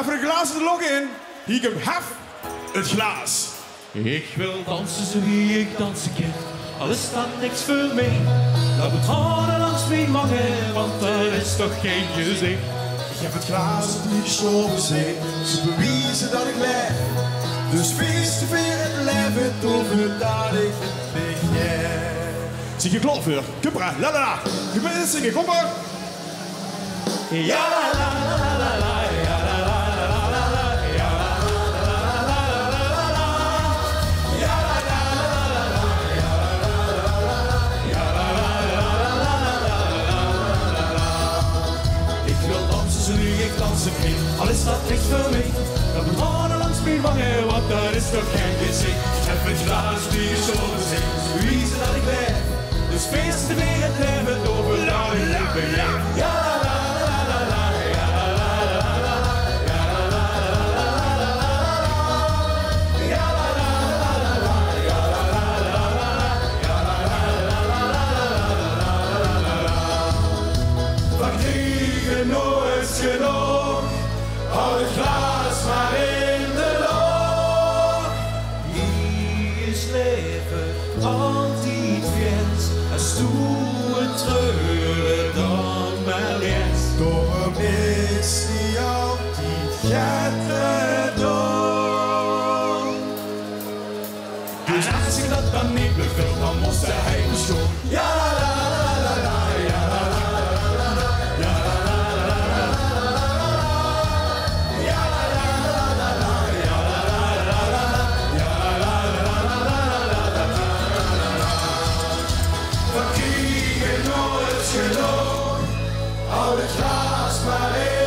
Even de glazen er nog in. Hier komt hef het glaas. Ik wil dansen zo wie ik dansen kan. Al is dat niks voor mij. Laat me tranen langs mijn wangen, want er is toch geen gezicht. Ik heb het glaas niet zo gezien. Ze bewijzen dat ik leef. Dus feest te vieren en blijf het over dat ik het begin. Zie je klaar voor? Kupra, la la la. Je bent het zingen, kom maar. Ja la la la la la, ja la la la la la la, ja la la la la la la la, ja la la la la la, ja la la la la, ja la la la la la la. Ik wil dansen zo nu ik dansen kan, al is dat niks voor mij. Dat moet mannen langs mijn wangen, want daar is toch geen gezicht. Ik heb het glaas die zo gezegd, wie is dat ik blijf. Dus feesten weer het leven over dat ik ben. Ja la la la la, ja la la la la, ja la la la la la, ja la la la la, ja la la la la, ja la la la la. We krijgen nooit genoeg, hou het glas maar in de loop. Hier is leven altijd wens, als toe het treuren dan maar eens. Door is die altijd gaat gedaan. Dus als ik dat dan niet meer wil, dan moest hij bestoon. Ja la la la la, ja la la la la, ja la la la la la, ja la la la la, ja la la la la, ja la la la la. We krijgen nooit genoeg, hou het glas maar in.